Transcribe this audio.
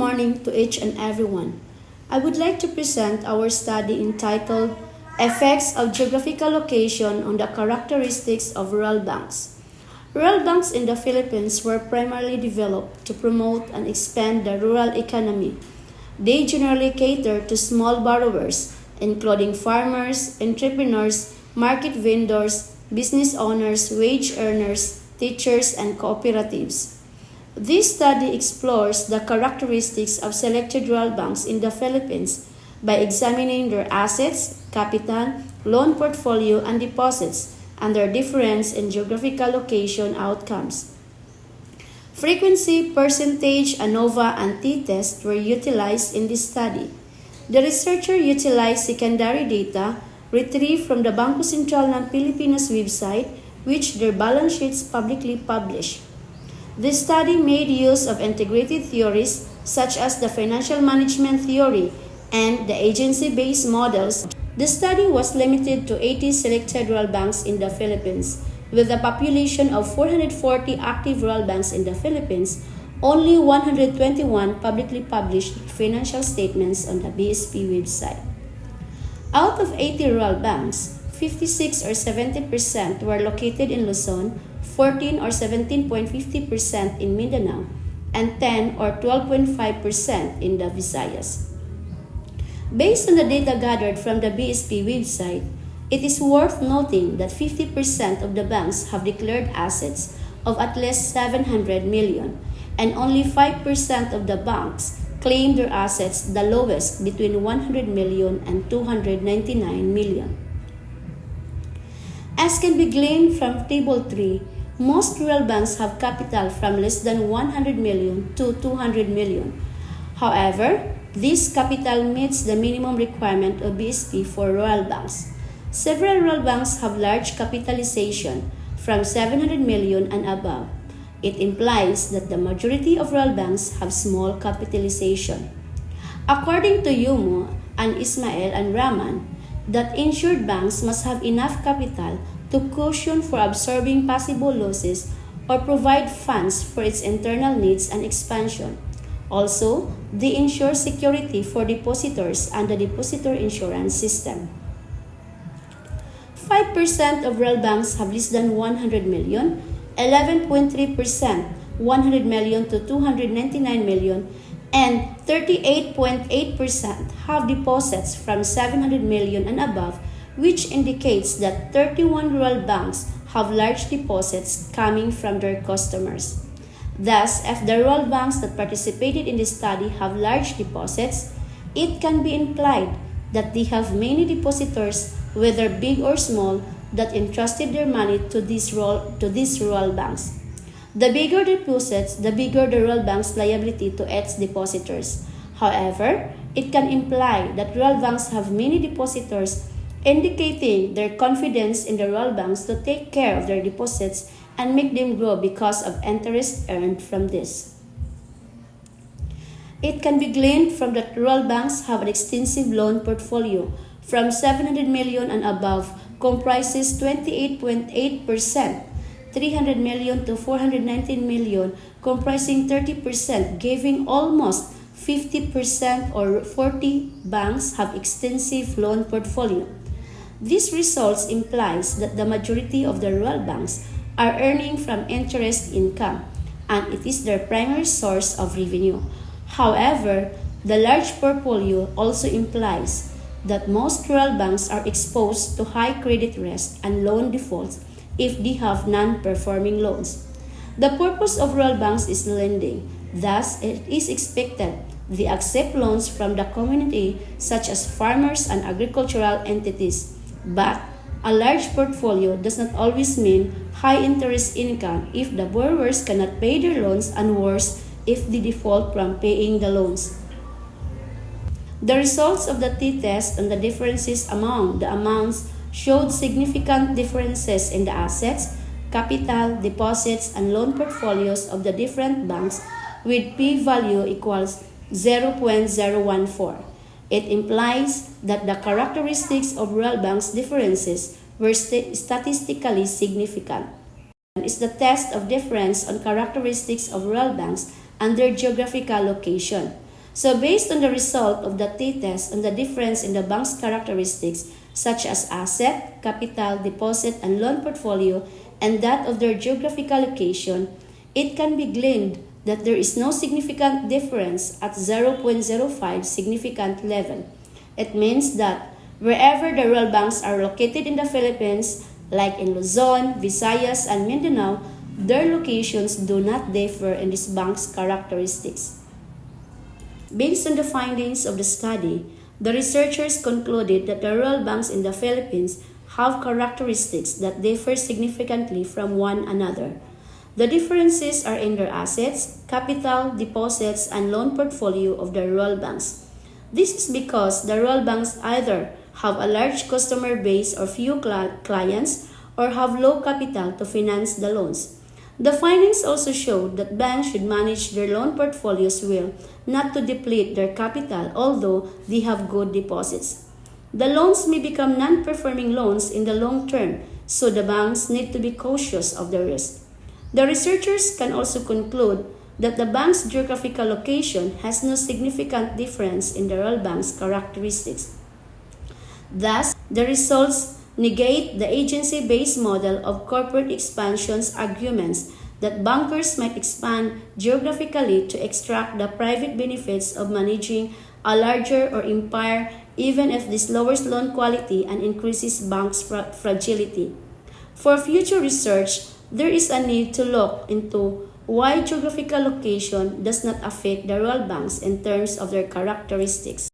morning to each and everyone. I would like to present our study entitled Effects of Geographical Location on the Characteristics of Rural Banks. Rural banks in the Philippines were primarily developed to promote and expand the rural economy. They generally cater to small borrowers, including farmers, entrepreneurs, market vendors, business owners, wage earners, teachers, and cooperatives. This study explores the characteristics of selected rural banks in the Philippines by examining their assets, capital, loan portfolio, and deposits, and their difference in geographical location outcomes. Frequency, percentage, ANOVA, and t-test were utilized in this study. The researcher utilized secondary data retrieved from the Bangko Sentral ng Pilipinas website, which their balance sheets publicly publish. This study made use of integrated theories such as the financial management theory and the agency-based models. The study was limited to 80 selected rural banks in the Philippines. With a population of 440 active rural banks in the Philippines, only 121 publicly published financial statements on the BSP website. Out of 80 rural banks, 56 or 70% were located in Luzon, 14 or 17.50% in Mindanao, and 10 or 12.5% in the Visayas. Based on the data gathered from the BSP website, it is worth noting that 50% of the banks have declared assets of at least 700 million, and only 5% of the banks claim their assets the lowest between 100 million and 299 million. As can be gleaned from Table 3, most rural banks have capital from less than 100 million to 200 million. However, this capital meets the minimum requirement of BSP for rural banks. Several rural banks have large capitalization from 700 million and above. It implies that the majority of rural banks have small capitalization. According to Yumo and Ismail and Rahman, that insured banks must have enough capital to cushion for absorbing possible losses or provide funds for its internal needs and expansion. Also, they ensure security for depositors and the depositor insurance system. 5% of rural banks have less than 100 million, 11.3% 100 million to 299 million, and 38.8% have deposits from 700 million and above, which indicates that 31 rural banks have large deposits coming from their customers. Thus, if the rural banks that participated in this study have large deposits, it can be implied that they have many depositors, whether big or small, that entrusted their money to these rural banks. The bigger deposits, the bigger the rural bank's liability to its depositors. However, it can imply that rural banks have many depositors, indicating their confidence in the rural banks to take care of their deposits and make them grow because of interest earned from this. It can be gleaned from that rural banks have an extensive loan portfolio from 700 million and above, comprises 28.8%, 300 million to 419 million, comprising 30%, giving almost 50% or 40 banks have extensive loan portfolio. This results implies that the majority of the rural banks are earning from interest income, and it is their primary source of revenue. However, the large portfolio also implies that most rural banks are exposed to high credit risk and loan defaults if they have non-performing loans. The purpose of rural banks is lending. Thus, it is expected they accept loans from the community such as farmers and agricultural entities. But a large portfolio does not always mean high interest income if the borrowers cannot pay their loans, and worse, if they default from paying the loans. The results of the t-test on the differences among the amounts showed significant differences in the assets, capital, deposits, and loan portfolios of the different banks, with p-value equals 0.014. It implies that the characteristics of rural banks' differences were statistically significant. Is the test of difference on characteristics of rural banks and their geographical location. So based on the result of the t-test on the difference in the bank's characteristics such as asset, capital, deposit, and loan portfolio and that of their geographical location, it can be gleaned that there is no significant difference at 0.05 significant level. It means that wherever the rural banks are located in the Philippines, like in Luzon, Visayas, and Mindanao, their locations do not differ in these banks' characteristics. Based on the findings of the study, the researchers concluded that the rural banks in the Philippines have characteristics that differ significantly from one another. The differences are in their assets, capital, deposits, and loan portfolio of the rural banks. This is because the rural banks either have a large customer base or few clients or have low capital to finance the loans. The findings also showed that banks should manage their loan portfolios well, not to deplete their capital, although they have good deposits. The loans may become non-performing loans in the long term, so the banks need to be cautious of the risk. The researchers can also conclude that the bank's geographical location has no significant difference in the rural bank's characteristics. Thus, the results negate the agency-based model of corporate expansion's arguments that bankers might expand geographically to extract the private benefits of managing a larger or empire even if this lowers loan quality and increases banks' fragility. For future research, there is a need to look into why geographical location does not affect the rural banks in terms of their characteristics.